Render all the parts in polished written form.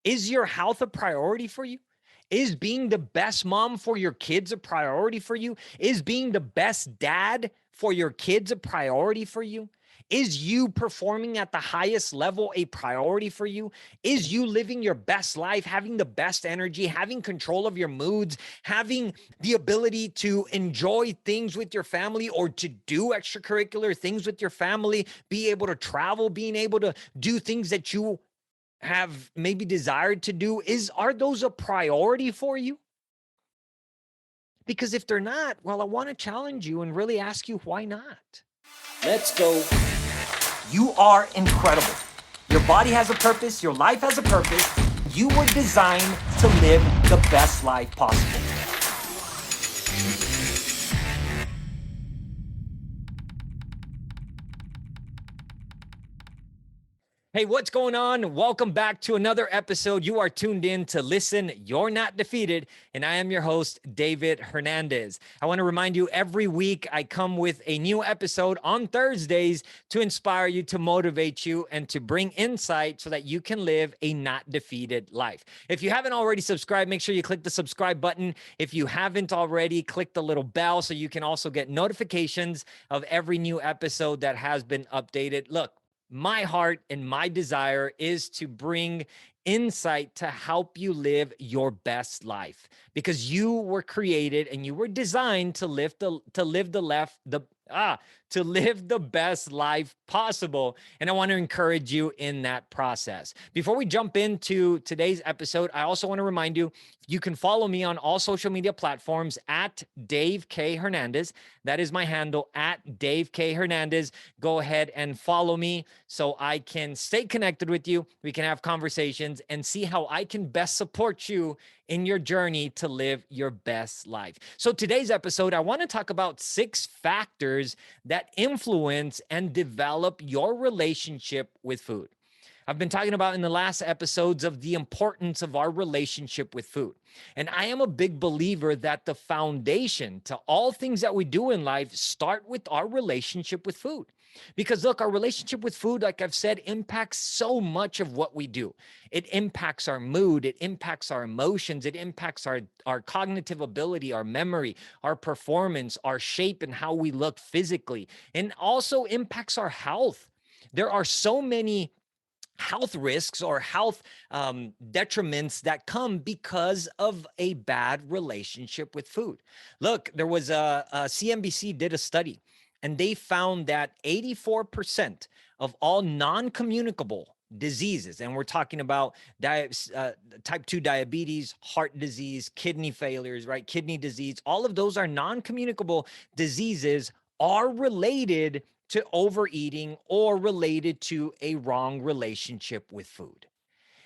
Is your health a priority for you? Is being the best mom for your kids a priority for you? Is being the best dad for your kids a priority for you? Is you performing at the highest level a priority for you? Is you living your best life, having the best energy, having control of your moods, having the ability to enjoy things with your family or to do extracurricular things with your family, be able to travel, being able to do things that you have maybe desired to do, are those a priority for you? Because if they're not, well, I want to challenge you and really ask you why not. Let's go. You are incredible. Your body has a purpose. Your life has a purpose. You were designed to live the best life possible. Hey, what's going on? Welcome back to another episode. You are tuned in to Listen, You're Not Defeated, and I am your host, David Hernandez. I want to remind you every week I come with a new episode on Thursdays to inspire you, to motivate you, and to bring insight so that you can live a not defeated life. If you haven't already subscribed, make sure you click the subscribe button. If you haven't already, click the little bell so you can also get notifications of every new episode that has been updated. Look, my heart and my desire is to bring insight to help you live your best life, because you were created and you were designed to live the best life possible. And I want to encourage you in that process. Before we jump into today's episode, I also want to remind you, you can follow me on all social media platforms at Dave K. Hernandez. That is my handle, at Dave K. Hernandez. Go ahead and follow me so I can stay connected with you. We can have conversations and see how I can best support you in your journey to live your best life. So today's episode, I want to talk about 6 factors that influence and develop your relationship with food. I've been talking about in the last episodes of the importance of our relationship with food. And I am a big believer that the foundation to all things that we do in life start with our relationship with food. Because look, our relationship with food, like I've said, impacts so much of what we do. It impacts our mood, it impacts our emotions, it impacts our cognitive ability, our memory, our performance, our shape, and how we look physically, and also impacts our health. There are so many health risks or health detriments that come because of a bad relationship with food. Look, there was a CNBC did a study, and they found that 84% of all non-communicable diseases, and we're talking about type 2 diabetes, heart disease, kidney failures, right? Kidney disease, all of those are non-communicable diseases, are related to overeating or related to a wrong relationship with food.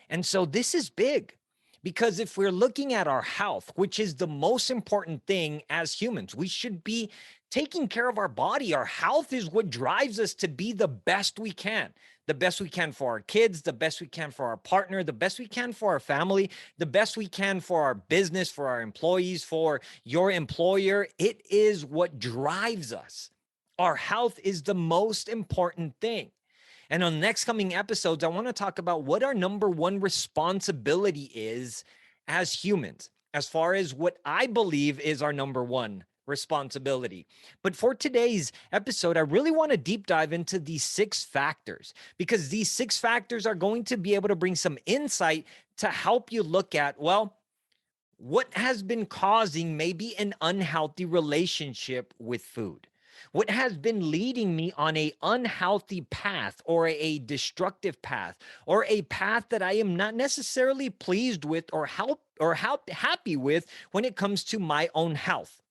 And so this is big, because if we're looking at our health, which is the most important thing as humans, we should be taking care of our body. Our health is what drives us to be the best we can. The best we can for our kids, the best we can for our partner, the best we can for our family, the best we can for our business, for our employees, for your employer. It is what drives us. Our health is the most important thing. And on the next coming episodes, I want to talk about what our number one responsibility is as humans, as far as what I believe is our number one responsibility. But for today's episode, I really want to deep dive into these 6 factors, because these 6 factors are going to be able to bring some insight to help you look at, well, what has been causing maybe an unhealthy relationship with food? What has been leading me on a unhealthy path, or a destructive path, or a path that I am not necessarily pleased with or happy with when it comes to my own health,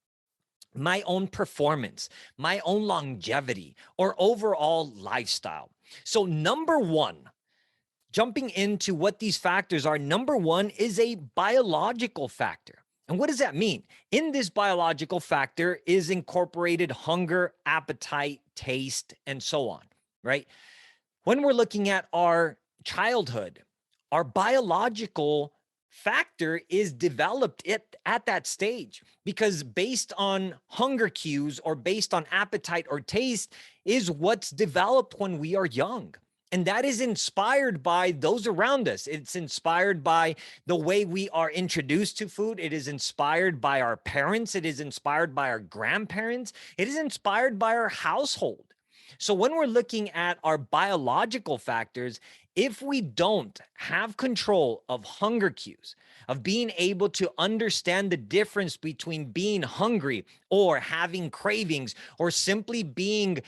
my own performance, my own longevity, or overall lifestyle? So number one, jumping into what these factors are, number one is a biological factor. And what does that mean? In this biological factor is incorporated hunger, appetite, taste, and so on, right? When we're looking at our childhood, our biological factor is developed at that stage, because based on hunger cues or based on appetite or taste is what's developed when we are young. And that is inspired by those around us. It's inspired by the way we are introduced to food. It is inspired by our parents. It is inspired by our grandparents. It is inspired by our household. So when we're looking at our biological factors, if we don't have control of hunger cues, of being able to understand the difference between being hungry or having cravings or simply being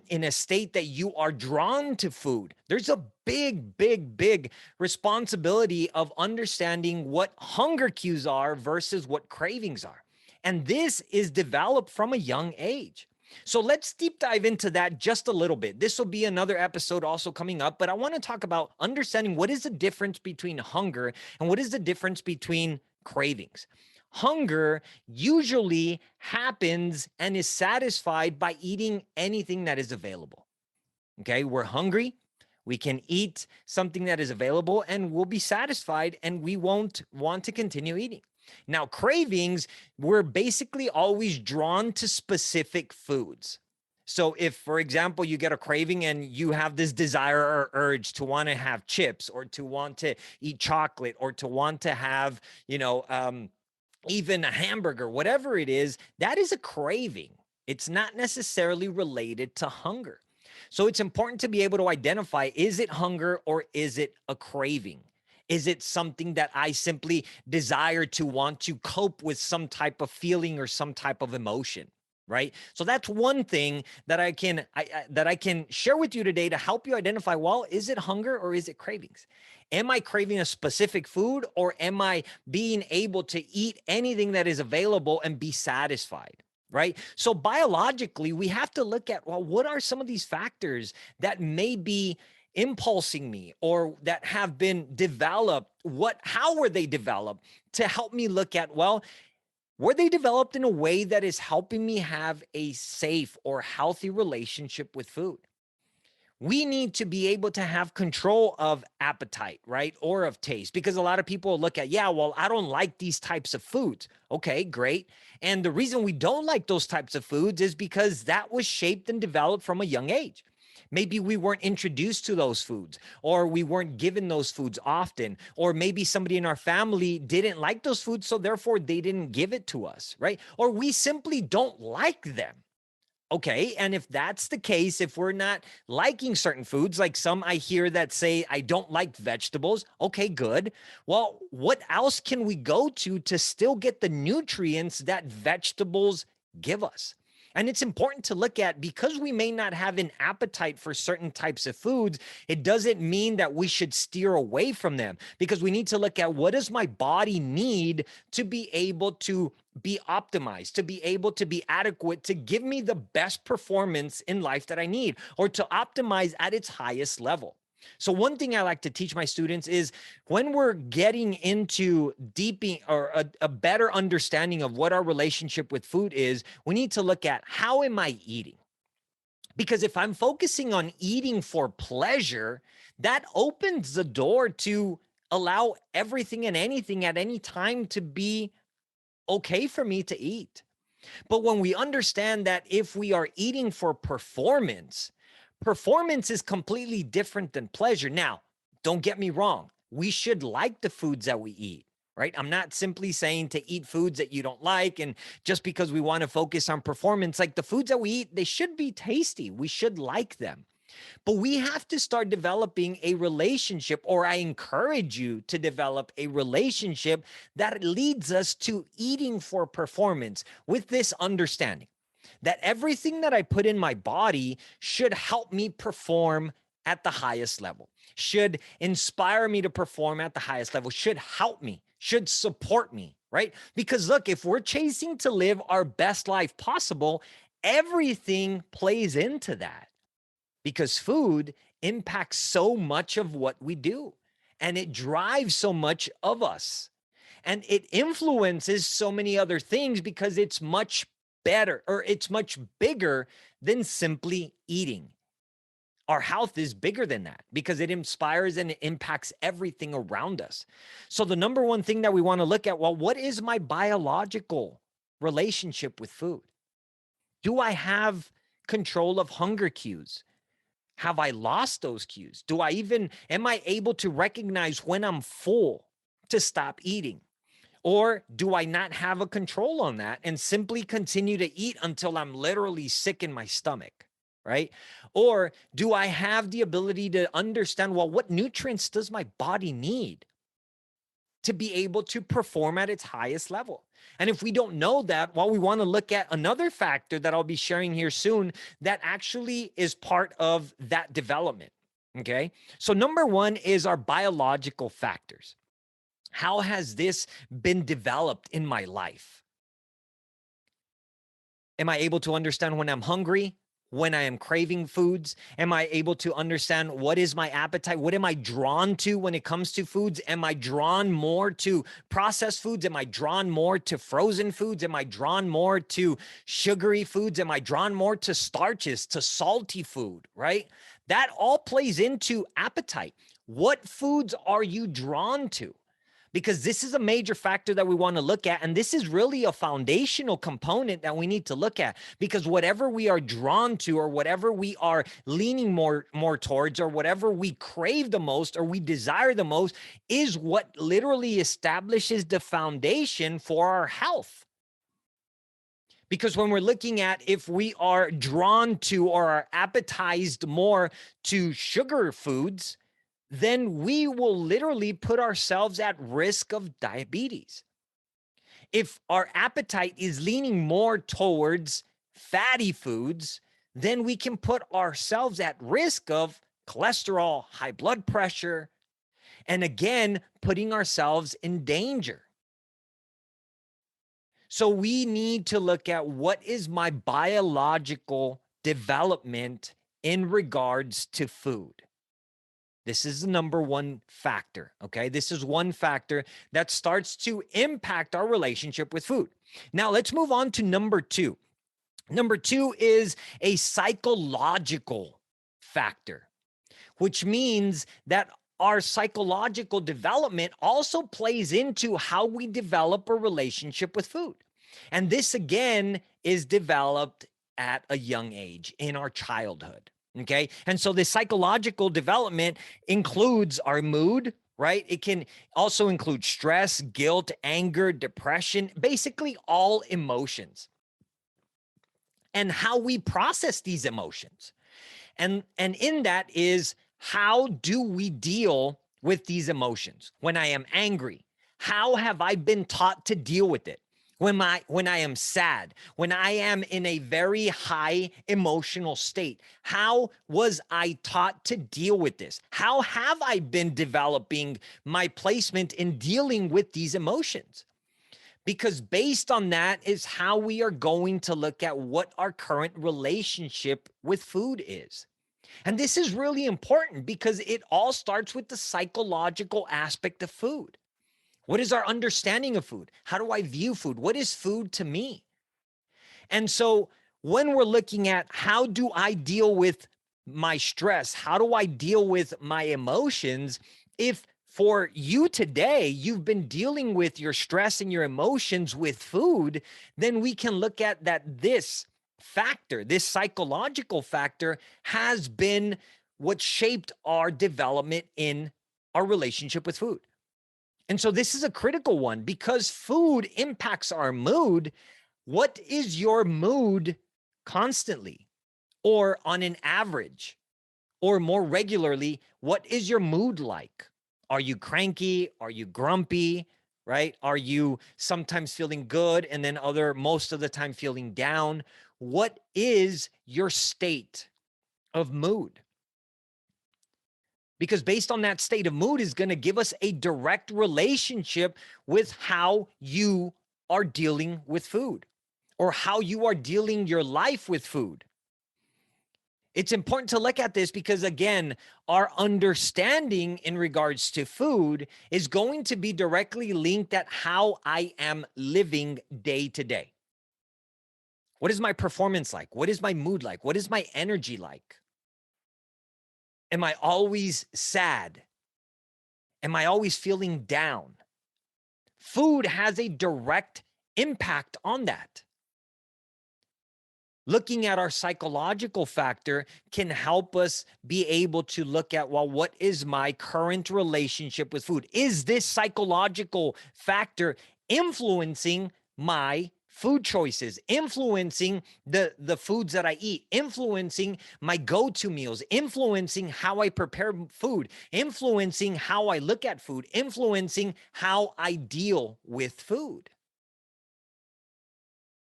in a state that you are drawn to food, there's a big responsibility of understanding what hunger cues are versus what cravings are. And this is developed from a young age. So let's deep dive into that just a little bit. This will be another episode also coming up, but I want to talk about understanding what is the difference between hunger and what is the difference between cravings. Hunger usually happens and is satisfied by eating anything that is available. Okay, we're hungry. We can eat something that is available and we'll be satisfied and we won't want to continue eating. Now, cravings, we're basically always drawn to specific foods. So if, for example, you get a craving and you have this desire or urge to want to have chips or to want to eat chocolate or to want to have, even a hamburger, whatever it is, that is a craving. It's not necessarily related to hunger. So it's important to be able to identify, is it hunger or is it a craving? Is it something that I simply desire to want to cope with some type of feeling or some type of emotion, right? So that's one thing that I can share with you today to help you identify, well, is it hunger or is it cravings? Am I craving a specific food or am I being able to eat anything that is available and be satisfied? Right. So biologically, we have to look at, well, what are some of these factors that may be impulsing me or that have been developed? How were they developed to help me look at, well, were they developed in a way that is helping me have a safe or healthy relationship with food? We need to be able to have control of appetite, right? Or of taste, because a lot of people look at, yeah, well, I don't like these types of foods. Okay, great. And the reason we don't like those types of foods is because that was shaped and developed from a young age. Maybe we weren't introduced to those foods, or we weren't given those foods often, or maybe somebody in our family didn't like those foods, so therefore they didn't give it to us, right? Or we simply don't like them. Okay, and if that's the case, if we're not liking certain foods, like some I hear that say, I don't like vegetables, okay, good. Well, what else can we go to still get the nutrients that vegetables give us? And it's important to look at, because we may not have an appetite for certain types of foods, it doesn't mean that we should steer away from them, because we need to look at, what does my body need to be able to be optimized, to be able to be adequate, to give me the best performance in life that I need, or to optimize at its highest level. So one thing I like to teach my students is, when we're getting into deeping or a better understanding of what our relationship with food is, we need to look at, how am I eating? Because if I'm focusing on eating for pleasure, that opens the door to allow everything and anything at any time to be okay for me to eat. But when we understand that if we are eating for performance, performance is completely different than pleasure. Now, don't get me wrong. We should like the foods that we eat, right? I'm not simply saying to eat foods that you don't like. And just because we want to focus on performance, like the foods that we eat, they should be tasty. We should like them. But we have to start developing a relationship, or I encourage you to develop a relationship that leads us to eating for performance, with this understanding that everything that I put in my body should help me perform at the highest level, should inspire me to perform at the highest level, should help me, should support me, right? Because look, if we're chasing to live our best life possible, everything plays into that, because food impacts so much of what we do, and it drives so much of us, and it influences so many other things, because it's much better, or it's much bigger than simply eating. Our health is bigger than that, because it inspires and it impacts everything around us. So the number one thing that we want to look at, well, what is my biological relationship with food? Do I have control of hunger cues? Have I lost those cues? Am I able to recognize when I'm full to stop eating? Or do I not have a control on that and simply continue to eat until I'm literally sick in my stomach, right? Or do I have the ability to understand, well, what nutrients does my body need to be able to perform at its highest level? And if we don't know that, well, we want to look at another factor that I'll be sharing here soon that actually is part of that development. Okay. So, number one is our biological factors. How has this been developed in my life? Am I able to understand when I'm hungry, when I am craving foods? Am I able to understand what is my appetite? What am I drawn to when it comes to foods? Am I drawn more to processed foods? Am I drawn more to frozen foods? Am I drawn more to sugary foods? Am I drawn more to starches, to salty food, right? That all plays into appetite. What foods are you drawn to? Because this is a major factor that we want to look at. And this is really a foundational component that we need to look at, because whatever we are drawn to, or whatever we are leaning more towards, or whatever we crave the most or we desire the most, is what literally establishes the foundation for our health. Because when we're looking at if we are drawn to or are appetized more to sugar foods, then we will literally put ourselves at risk of diabetes. If our appetite is leaning more towards fatty foods, then we can put ourselves at risk of cholesterol, high blood pressure, and again, putting ourselves in danger. So we need to look at what is my biological development in regards to food. This is the number one factor, okay? This is one factor that starts to impact our relationship with food. Now, let's move on to number two. Number two is a psychological factor, which means that our psychological development also plays into how we develop a relationship with food. And this, again, is developed at a young age in our childhood. Okay. And so the psychological development includes our mood, right? It can also include stress, guilt, anger, depression, basically all emotions, and how we process these emotions. And in that is, how do we deal with these emotions? When I am angry, how have I been taught to deal with it? When I am sad, when I am in a very high emotional state, how was I taught to deal with this? How have I been developing my placement in dealing with these emotions? Because based on that is how we are going to look at what our current relationship with food is. And this is really important because it all starts with the psychological aspect of food. What is our understanding of food? How do I view food? What is food to me? And so when we're looking at how do I deal with my stress? How do I deal with my emotions? If for you today, you've been dealing with your stress and your emotions with food, then we can look at that this factor, this psychological factor, has been what shaped our development in our relationship with food. And so this is a critical one because food impacts our mood. What is your mood constantly, or on an average, or more regularly? What is your mood like? Are you cranky? Are you grumpy? Right? Are you sometimes feeling good and then most of the time feeling down? What is your state of mood? Because based on that state of mood is going to give us a direct relationship with how you are dealing with food, or how you are dealing your life with food. It's important to look at this because, again, our understanding in regards to food is going to be directly linked at how I am living day to day. What is my performance like? What is my mood like? What is my energy like? Am I always sad? Am I always feeling down? Food has a direct impact on that. Looking at our psychological factor can help us be able to look at, well, what is my current relationship with food? Is this psychological factor influencing my food choices, influencing the foods that I eat, influencing my go-to meals, influencing how I prepare food, influencing how I look at food, influencing how I deal with food?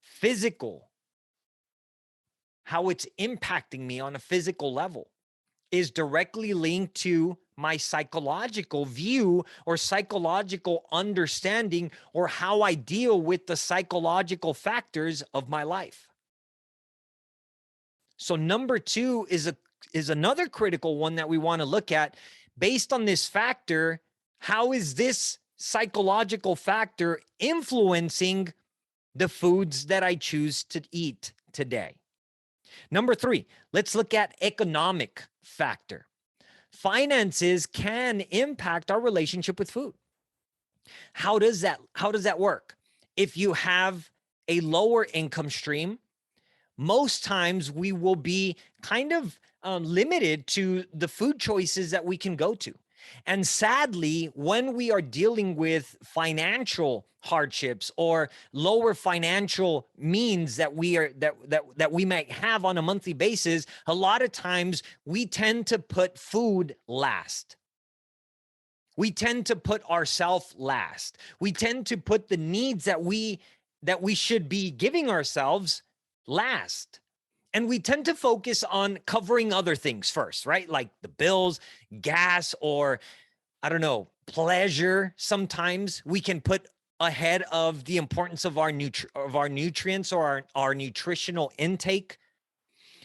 Physical, how it's impacting me on a physical level is directly linked to my psychological view or psychological understanding or how I deal with the psychological factors of my life. So number 2 is another critical one that we want to look at. Based on this factor, how is this psychological factor influencing the foods that I choose to eat today? Number 3, let's look at economic factor. Finances can impact our relationship with food. How does that work? If you have a lower income stream, most times we will be kind of limited to the food choices that we can go to. And sadly, when we are dealing with financial hardships or lower financial means that we might have on a monthly basis, a lot of times we tend to put food last. We tend to put ourselves last. We tend to put the needs that we should be giving ourselves last. And we tend to focus on covering other things first, right? Like the bills, gas, or I don't know, pleasure. Sometimes we can put ahead of the importance of our nutrients or our nutritional intake.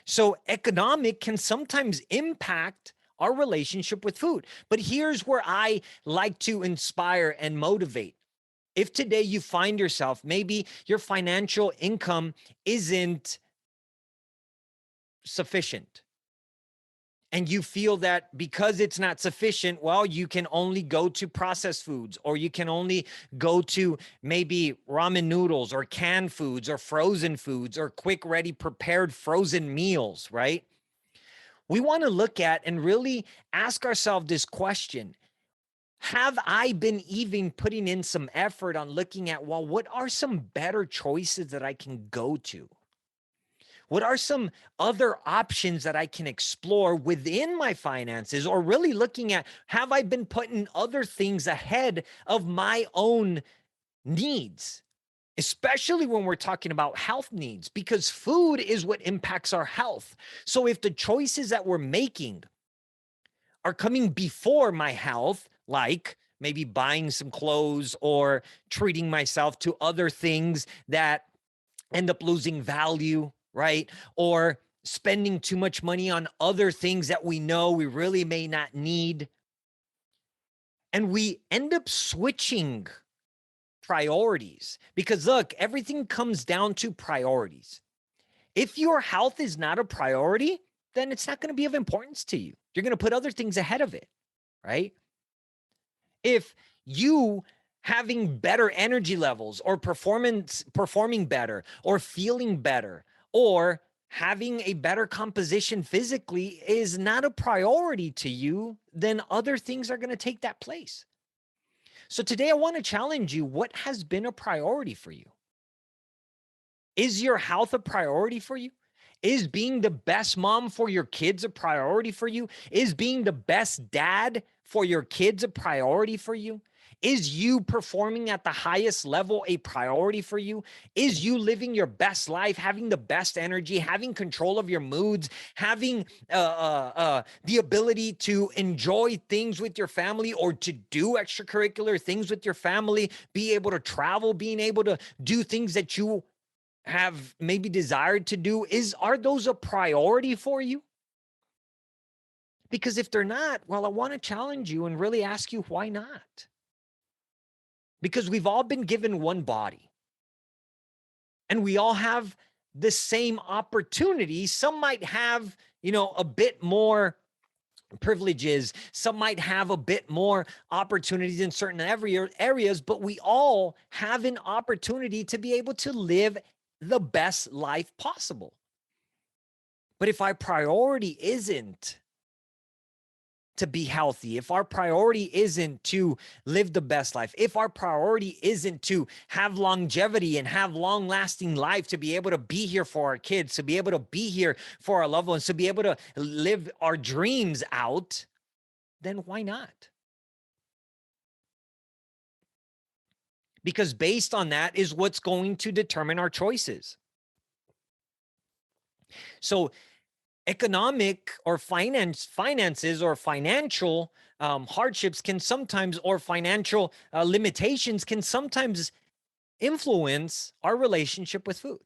So economic can sometimes impact our relationship with food. But here's where I like to inspire and motivate. If today you find yourself, maybe your financial income isn't sufficient, and you feel that because it's not sufficient, well, you can only go to processed foods, or you can only go to maybe ramen noodles or canned foods or frozen foods or quick, ready, prepared frozen meals, right? We want to look at and really ask ourselves this question. Have I been even putting in some effort on looking at, well, what are some better choices that I can go to? What are some other options that I can explore within my finances, or really looking at, have I been putting other things ahead of my own needs? Especially when we're talking about health needs, because food is what impacts our health. So if the choices that we're making are coming before my health, like maybe buying some clothes or treating myself to other things that end up losing value, right? Or spending too much money on other things that we know we really may not need. And we end up switching priorities, because look, everything comes down to priorities. If your health is not a priority, then it's not going to be of importance to you. You're going to put other things ahead of it, right? If you having better energy levels or performing better or feeling better or having a better composition physically is not a priority to you, then other things are going to take that place. So today I want to challenge you. What has been a priority for you? Is your health a priority for you? Is being the best mom for your kids a priority for you? Is being the best dad for your kids a priority for you? Is you performing at the highest level a priority for you? Is you living your best life, having the best energy, having control of your moods, having the ability to enjoy things with your family or to do extracurricular things with your family, be able to travel, being able to do things that you have maybe desired to do? Are those a priority for you? Because if they're not, well, I want to challenge you and really ask you, why not? Because we've all been given one body and we all have the same opportunity. Some might have, a bit more privileges. Some might have a bit more opportunities in certain areas, but we all have an opportunity to be able to live the best life possible. But if our priority isn't to be healthy, if our priority isn't to live the best life, if our priority isn't to have longevity and have long lasting life, to be able to be here for our kids, to be able to be here for our loved ones, to be able to live our dreams out, then why not? Because based on that is what's going to determine our choices. So economic or finances or financial hardships can sometimes, or financial limitations can sometimes influence our relationship with food.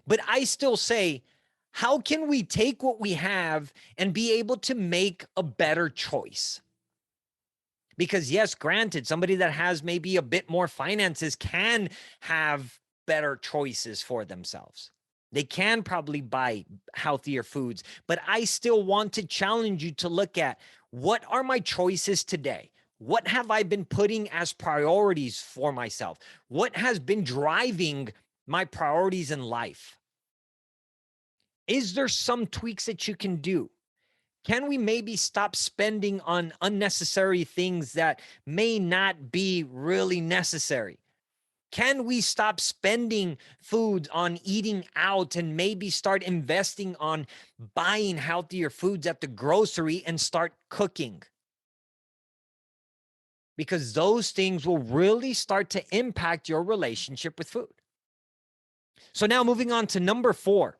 But I still say, how can we take what we have and be able to make a better choice? Because yes, granted, somebody that has maybe a bit more finances can have better choices for themselves. They can probably buy healthier foods, but I still want to challenge you to look at, what are my choices today? What have I been putting as priorities for myself? What has been driving my priorities in life? Is there some tweaks that you can do? Can we maybe stop spending on unnecessary things that may not be really necessary? Can we stop spending food on eating out and maybe start investing on buying healthier foods at the grocery and start cooking? Because those things will really start to impact your relationship with food. So now moving on to number 4,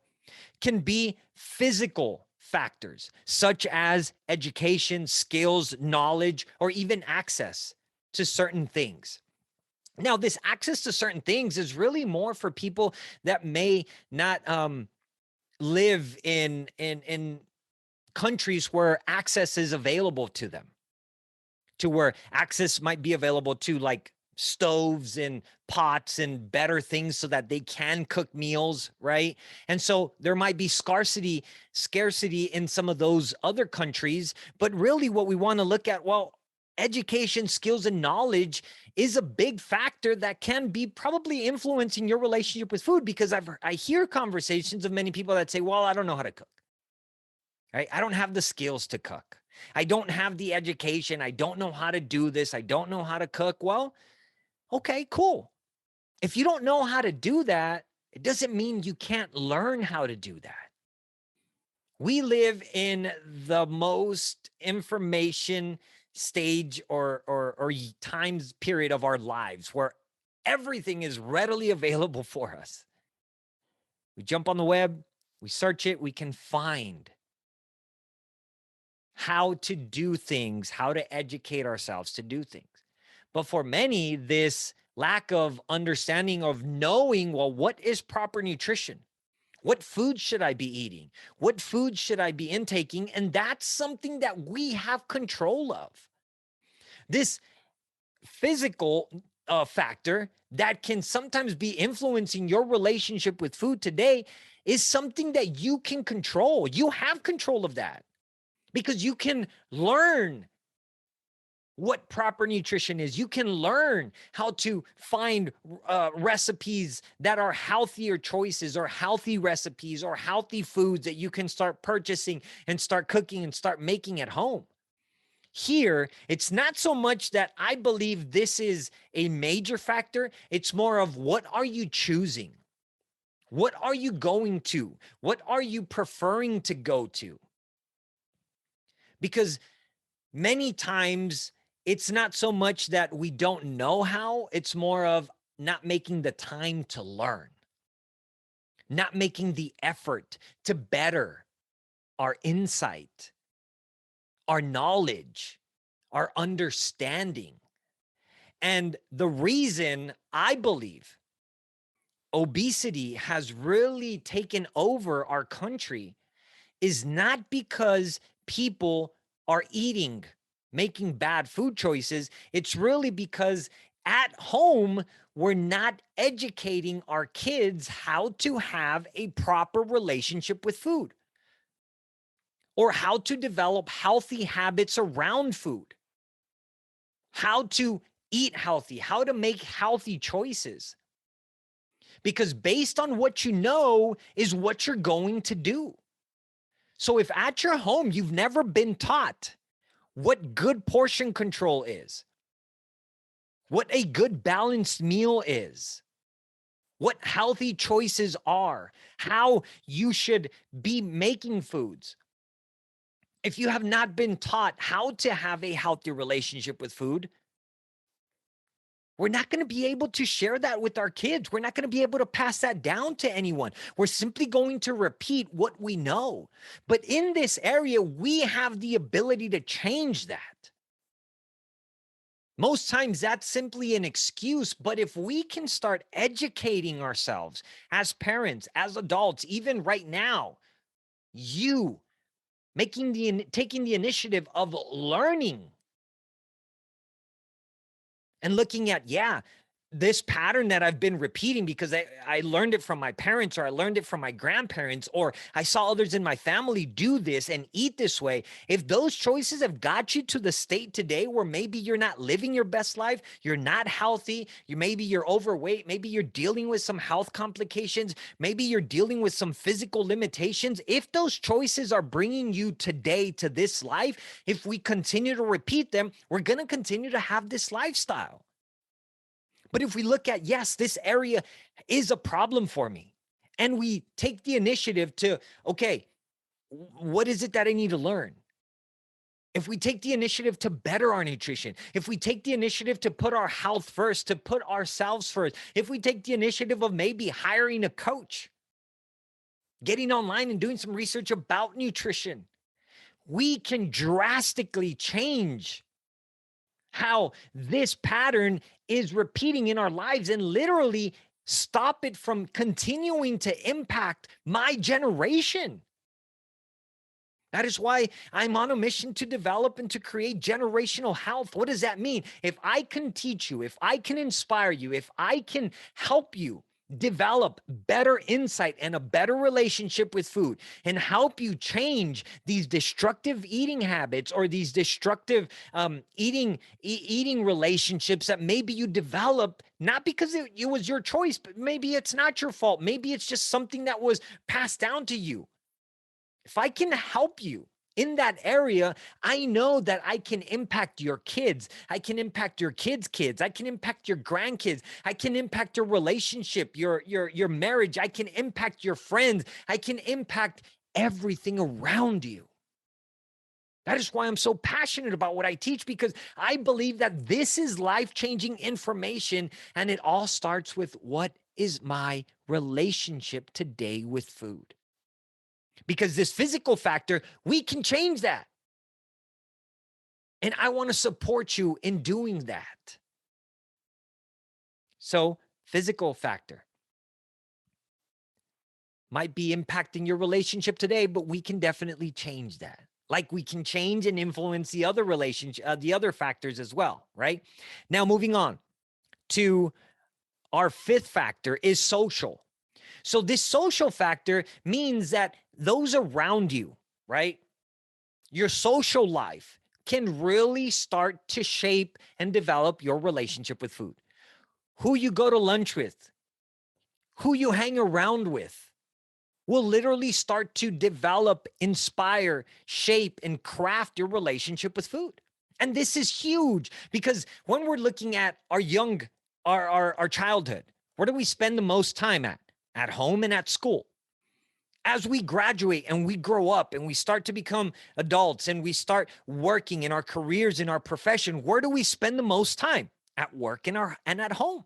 can be physical factors such as education, skills, knowledge, or even access to certain things. Now, this access to certain things is really more for people that may not live in countries where access is available to them, to where access might be available to like stoves and pots and better things so that they can cook meals, right? And so there might be scarcity in some of those other countries, but really what we want to look at, well, education, skills, and knowledge is a big factor that can be probably influencing your relationship with food, because I hear conversations of many people that say, well, I don't know how to cook, right? I don't have the skills to cook. I don't have the education. I don't know how to do this. I don't know how to cook. Well, okay, cool. If you don't know how to do that, it doesn't mean you can't learn how to do that. We live in the most information stage or times period of our lives where everything is readily available for us. We jump on the web, we search it, we can find how to do things, how to educate ourselves to do things. But for many, this lack of understanding of knowing, well, what is proper nutrition? What food should I be eating? What food should I be intaking? And that's something that we have control of. This physical factor that can sometimes be influencing your relationship with food today is something that you can control. You have control of that because you can learn what proper nutrition is. You can learn how to find recipes that are healthier choices, or healthy recipes, or healthy foods that you can start purchasing and start cooking and start making at home. Here, it's not so much that I believe this is a major factor. It's more of, what are you choosing? What are you going to? What are you preferring to go to? Because many times it's not so much that we don't know how, it's more of not making the time to learn, not making the effort to better our insight, our knowledge, our understanding. And the reason I believe obesity has really taken over our country is not because people are making bad food choices. It's really because at home, we're not educating our kids how to have a proper relationship with food, or how to develop healthy habits around food, how to eat healthy, how to make healthy choices. Because based on what you know is what you're going to do. So if at your home you've never been taught what good portion control is, what a good balanced meal is, what healthy choices are, how you should be making foods, if you have not been taught how to have a healthy relationship with food, we're not going to be able to share that with our kids. We're not going to be able to pass that down to anyone. We're simply going to repeat what we know. But in this area, we have the ability to change that. Most times that's simply an excuse, but if we can start educating ourselves as parents, as adults, even right now, you taking the initiative of learning and looking at, this pattern that I've been repeating because I learned it from my parents, or I learned it from my grandparents, or I saw others in my family do this and eat this way. If those choices have got you to the state today where maybe you're not living your best life, you're not healthy, maybe you're overweight, maybe you're dealing with some health complications, maybe you're dealing with some physical limitations. If those choices are bringing you today to this life, if we continue to repeat them, we're going to continue to have this lifestyle. But if we look at, yes, this area is a problem for me, and we take the initiative to, okay, what is it that I need to learn? If we take the initiative to better our nutrition, if we take the initiative to put our health first, to put ourselves first, if we take the initiative of maybe hiring a coach, getting online and doing some research about nutrition, we can drastically change how this pattern is repeating in our lives and literally stop it from continuing to impact my generation. That is why I'm on a mission to develop and to create generational health. What does that mean? If I can teach you, if I can inspire you, if I can help you develop better insight and a better relationship with food and help you change these destructive eating habits or these destructive eating relationships that maybe you develop not because it was your choice, but maybe it's not your fault. Maybe it's just something that was passed down to you. If I can help you in that area, I know that I can impact your kids. I can impact your kids' kids. I can impact your grandkids. I can impact your relationship, your marriage. I can impact your friends. I can impact everything around you. That is why I'm so passionate about what I teach, because I believe that this is life-changing information, and it all starts with, what is my relationship today with food? Because this physical factor, we can change that. And I want to support you in doing that. So, physical factor might be impacting your relationship today, but we can definitely change that. Like we can change and influence the other the other factors as well, right? Now, moving on to our fifth factor is social. So this social factor means that those around you, right? Your social life can really start to shape and develop your relationship with food. Who you go to lunch with, who you hang around with, will literally start to develop, inspire, shape, and craft your relationship with food. And this is huge, because when we're looking at our childhood, where do we spend the most time at? At home and at school. As we graduate and we grow up and we start to become adults and we start working in our careers, in our profession, where do we spend the most time? At work and at home.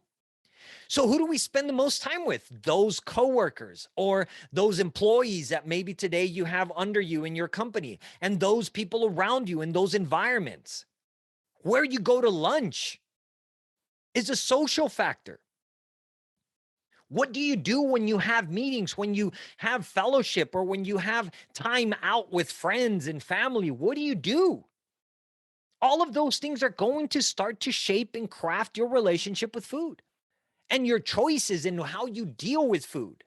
So who do we spend the most time with? Those coworkers or those employees that maybe today you have under you in your company, and those people around you in those environments. Where you go to lunch is a social factor. What do you do when you have meetings, when you have fellowship, or when you have time out with friends and family? What do you do? All of those things are going to start to shape and craft your relationship with food and your choices in how you deal with food.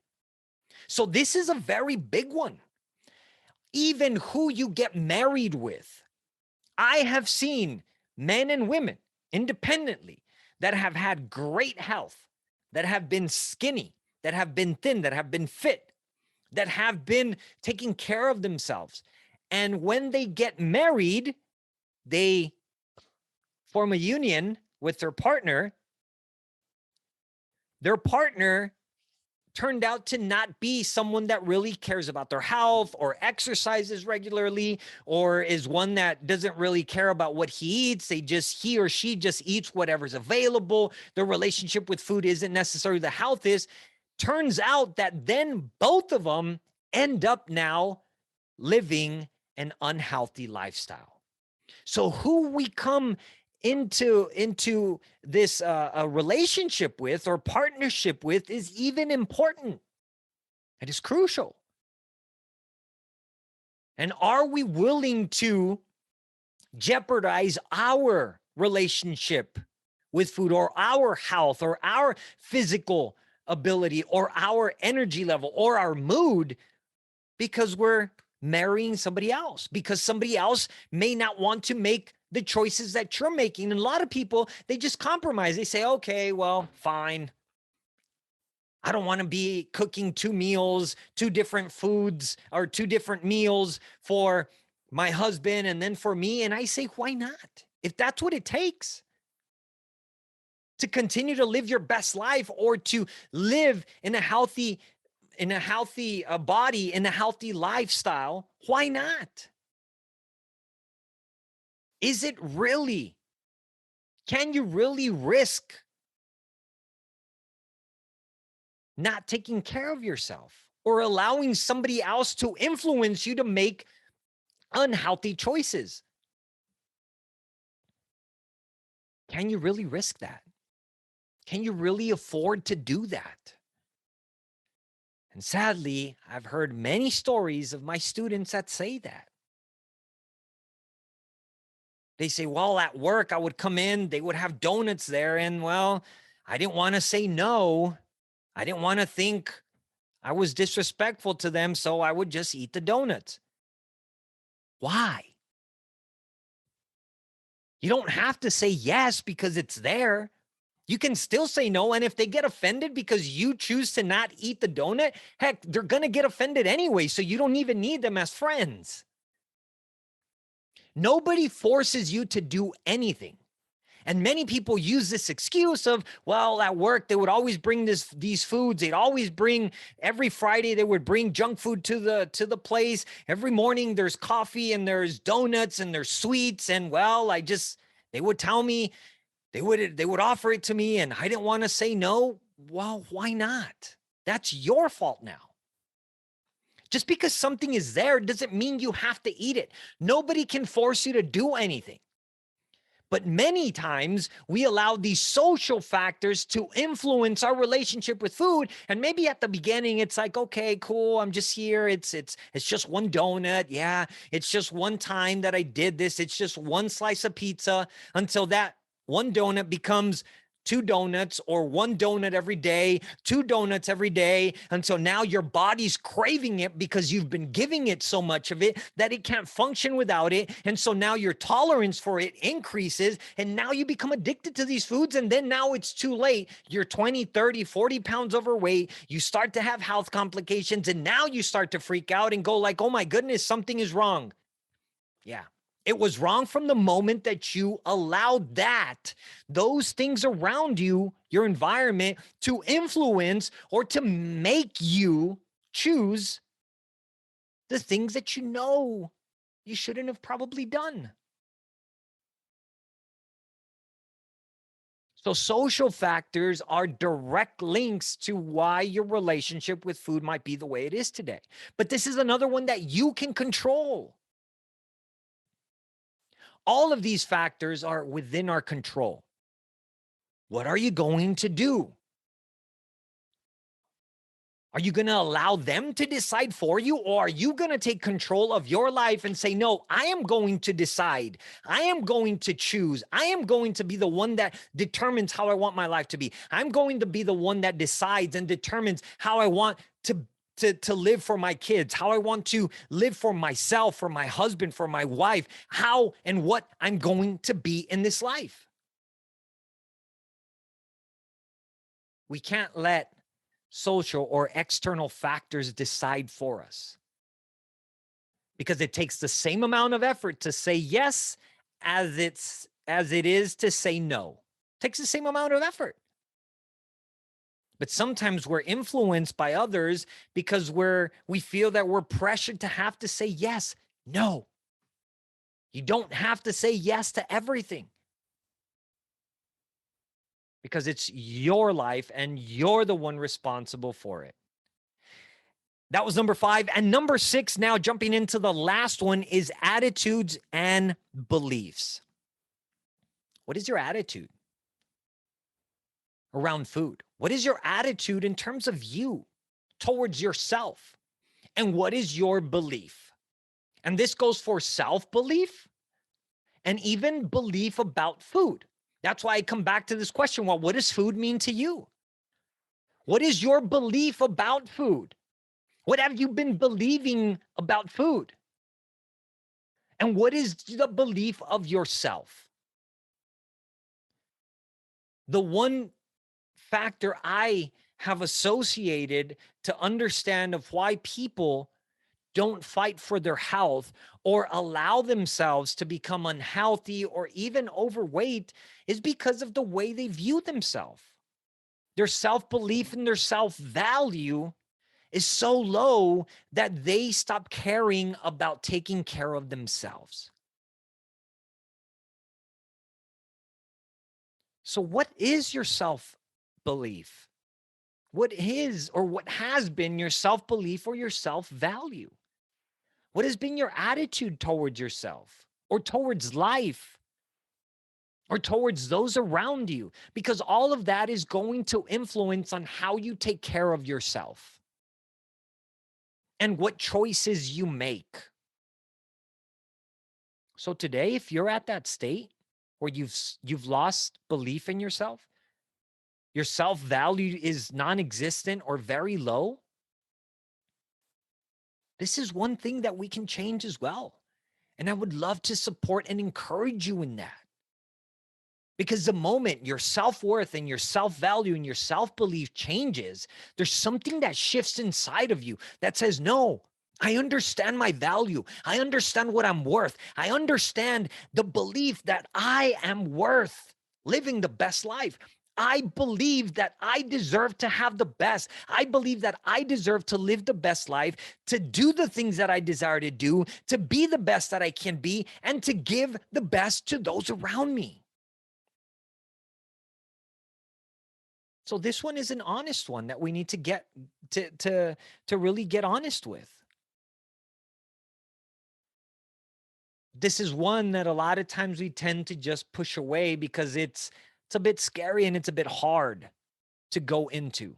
So this is a very big one. Even who you get married with. I have seen men and women independently that have had great health, that have been skinny, that have been thin, that have been fit, that have been taking care of themselves. And when they get married, they form a union with their partner. Their partner turned out to not be someone that really cares about their health or exercises regularly, or is one that doesn't really care about what he eats. He or she just eats whatever's available. Their relationship with food isn't necessarily the healthiest. Turns out that then both of them end up now living an unhealthy lifestyle. So who we come into this a relationship with or partnership with is even important. It is crucial. And are we willing to jeopardize our relationship with food, or our health, or our physical ability, or our energy level, or our mood, because we're marrying somebody else, because somebody else may not want to make the choices that you're making? And a lot of people, they just compromise. They say, okay, well, fine. I don't want to be cooking 2 meals, 2 different foods, or 2 different meals for my husband and then for me. And I say, why not? If that's what it takes to continue to live your best life, or to live in a healthy body, in a healthy lifestyle, why not? Is it really? Can you really risk not taking care of yourself, or allowing somebody else to influence you to make unhealthy choices? Can you really risk that? Can you really afford to do that? And sadly, I've heard many stories of my students that say that. They say, well, at work, I would come in, they would have donuts there. And well, I didn't want to say no. I didn't want to think I was disrespectful to them, so I would just eat the donuts. Why? You don't have to say yes because it's there. You can still say no. And if they get offended because you choose to not eat the donut, heck, they're going to get offended anyway. So you don't even need them as friends. Nobody forces you to do anything. And many people use this excuse of, well, at work, they would always bring these foods. They'd always bring, every Friday, they would bring junk food to the place. Every morning there's coffee and there's donuts and there's sweets. And well, they would tell me, they would offer it to me, and I didn't want to say no. Well, why not? That's your fault now. Just because something is there doesn't mean you have to eat it. Nobody can force you to do anything. But many times we allow these social factors to influence our relationship with food. And maybe at the beginning, it's like, okay, cool, I'm just here. It's just one donut. Yeah, it's just one time that I did this. It's just one slice of pizza, until that one donut becomes 2 donuts, or 1 donut every day, 2 donuts every day, until now your body's craving it because you've been giving it so much of it that it can't function without it. And so now your tolerance for it increases, and now you become addicted to these foods. And then now it's too late. You're 20, 30, 40 pounds overweight. You start to have health complications, and now you start to freak out and go like, oh my goodness, something is wrong. Yeah. It was wrong from the moment that you allowed those things around you, your environment, to influence or to make you choose the things that you know you shouldn't have probably done. So social factors are direct links to why your relationship with food might be the way it is today. But this is another one that you can control. All of these factors are within our control. What are you going to do? Are you going to allow them to decide for you, or are you going to take control of your life and say, no, I am going to decide. I am going to choose. I am going to be the one that determines how I want my life to be. I'm going to be the one that decides and determines how I want to live for my kids, how I want to live for myself, for my husband, for my wife, how and what I'm going to be in this life. We can't let social, or external factors decide for us. Because it takes the same amount of effort to say yes as it is to say no. It takes the same amount of effort. But sometimes we're influenced by others because we feel that we're pressured to have to say yes. No. You don't have to say yes to everything. Because it's your life and you're the one responsible for it. That was number 5. And number 6, now jumping into the last one, is attitudes and beliefs. What is your attitude around food? What is your attitude in terms of you towards yourself? And what is your belief? And this goes for self-belief and even belief about food. That's why I come back to this question. Well, what does food mean to you? What is your belief about food? What have you been believing about food? And what is the belief of yourself? The one factor I have associated to understand of why people don't fight for their health or allow themselves to become unhealthy or even overweight is because of the way they view themselves. Their self-belief and their self-value is so low that they stop caring about taking care of themselves. So what is your self-belief? What is or what has been your self-belief or your self-value? What has been your attitude towards yourself or towards life or towards those around you? Because all of that is going to influence on how you take care of yourself and what choices you make. So today, if you're at that state where you've lost belief in yourself, your self-value is non-existent or very low, this is one thing that we can change as well. And I would love to support and encourage you in that. Because the moment your self-worth and your self-value and your self-belief changes, there's something that shifts inside of you that says, no, I understand my value. I understand what I'm worth. I understand the belief that I am worth living the best life. I believe that I deserve to have the best. I believe that I deserve to live the best life, to do the things that I desire to do, to be the best that I can be, and to give the best to those around me. So this one is an honest one that we need to get to really get honest with. This is one that a lot of times we tend to just push away because it's a bit scary and it's a bit hard to go into.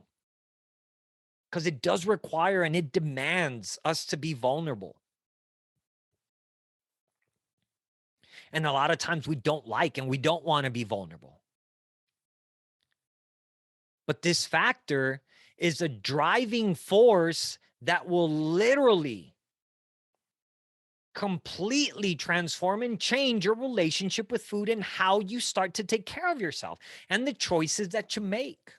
Because it does require and it demands us to be vulnerable. And a lot of times we don't like and we don't want to be vulnerable. But this factor is a driving force that will literally completely transform and change your relationship with food and how you start to take care of yourself and the choices that you make.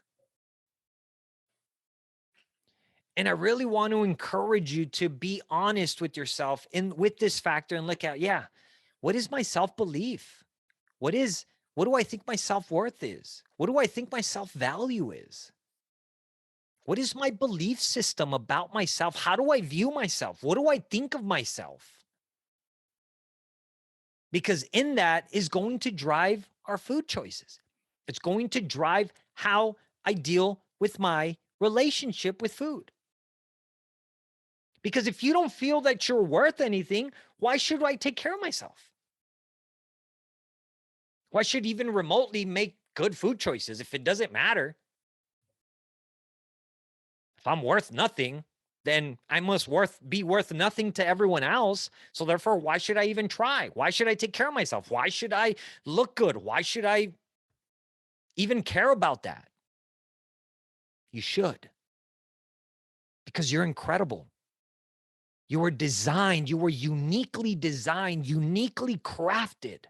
And I really want to encourage you to be honest with yourself with this factor and look at, what is my self-belief? What do I think my self-worth is? What do I think my self-value is? What is my belief system about myself? How do I view myself? What do I think of myself? Because in that is going to drive our food choices. It's going to drive how I deal with my relationship with food. Because if you don't feel that you're worth anything, why should I take care of myself? Why should even remotely make good food choices if it doesn't matter? If I'm worth nothing, then I must be worth nothing to everyone else. So therefore, why should I even try? Why should I take care of myself? Why should I look good? Why should I even care about that? You should. Because you're incredible. You were designed, you were uniquely designed, uniquely crafted,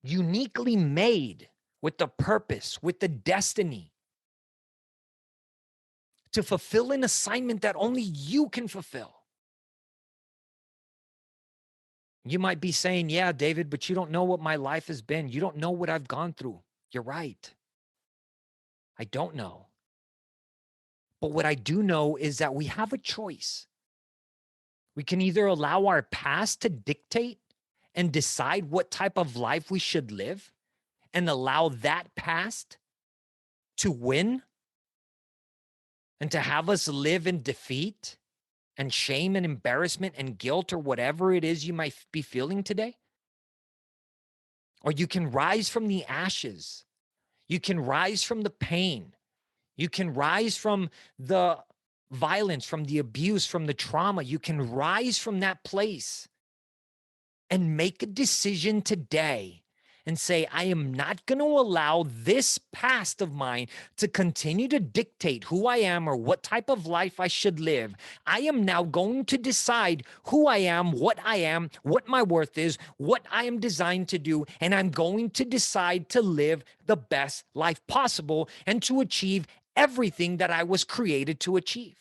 uniquely made with the purpose, with the destiny to fulfill an assignment that only you can fulfill. You might be saying, yeah, David, but you don't know what my life has been. You don't know what I've gone through. You're right. I don't know. But what I do know is that we have a choice. We can either allow our past to dictate and decide what type of life we should live and allow that past to win and to have us live in defeat and shame and embarrassment and guilt or whatever it is you might be feeling today. Or you can rise from the ashes. You can rise from the pain. You can rise from the violence, from the abuse, from the trauma. You can rise from that place and make a decision today and say, I am not going to allow this past of mine to continue to dictate who I am or what type of life I should live. I am now going to decide who I am, what my worth is, what I am designed to do, and I'm going to decide to live the best life possible and to achieve everything that I was created to achieve.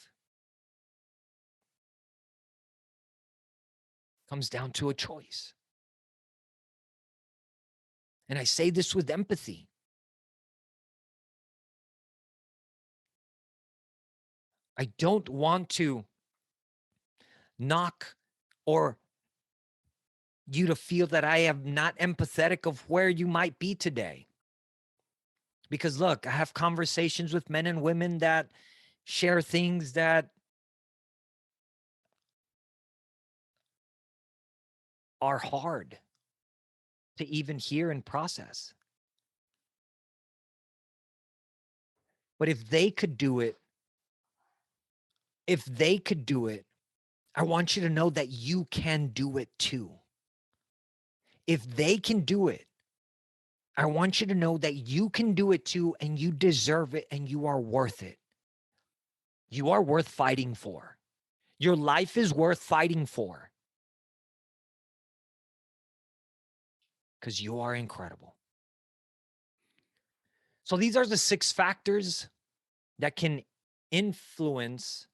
Comes down to a choice. And I say this with empathy. I don't want to knock or you to feel that I am not empathetic of where you might be today. Because look, I have conversations with men and women that share things that are hard to even hear and process. But if they could do it, I want you to know that you can do it too. If they can do it, I want you to know that you can do it too, and you deserve it, and you are worth it. You are worth fighting for. Your life is worth fighting for. Because you are incredible. So these are the 6 factors that can influence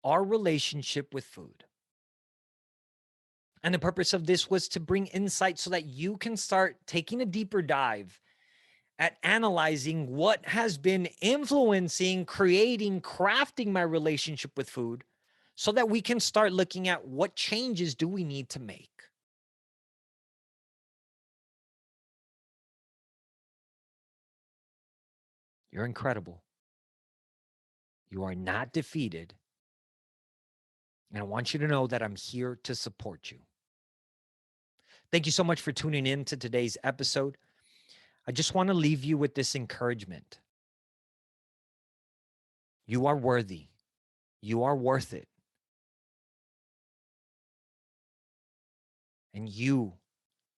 our relationship with food. And the purpose of this was to bring insight so that you can start taking a deeper dive at analyzing what has been influencing, creating, crafting my relationship with food so that we can start looking at what changes do we need to make. You're incredible. You are not defeated. And I want you to know that I'm here to support you. Thank you so much for tuning in to today's episode. I just want to leave you with this encouragement. You are worthy. You are worth it. And you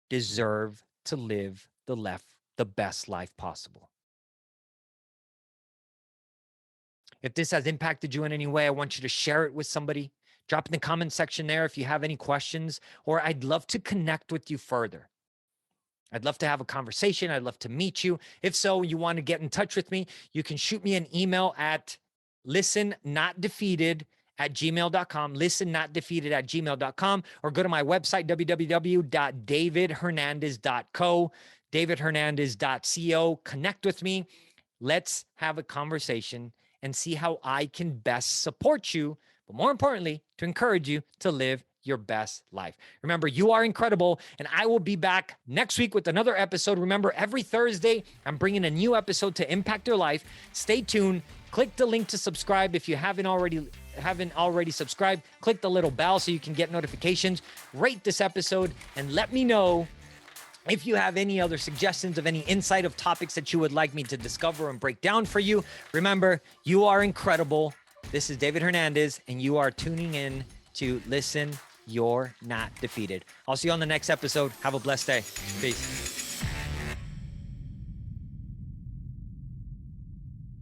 deserve to live the best life possible. If this has impacted you in any way, I want you to share it with somebody. Drop in the comment section there if you have any questions, or I'd love to connect with you further. I'd love to have a conversation. I'd love to meet you. If so, you want to get in touch with me, you can shoot me an email at listennotdefeated@gmail.com, listennotdefeated@gmail.com, or go to my website, www.davidhernandez.co, davidhernandez.co. Connect with me. Let's have a conversation and see how I can best support you, but more importantly, to encourage you to live your best life. Remember, you are incredible, and I will be back next week with another episode. Remember, every Thursday, I'm bringing a new episode to impact your life. Stay tuned. Click the link to subscribe if you haven't already subscribed. Click the little bell so you can get notifications. Rate this episode and let me know if you have any other suggestions of any insight of topics that you would like me to discover and break down for you. Remember, you are incredible. This is David Hernandez, and you are tuning in to Listen, You're Not Defeated. I'll see you on the next episode. Have a blessed day. Peace.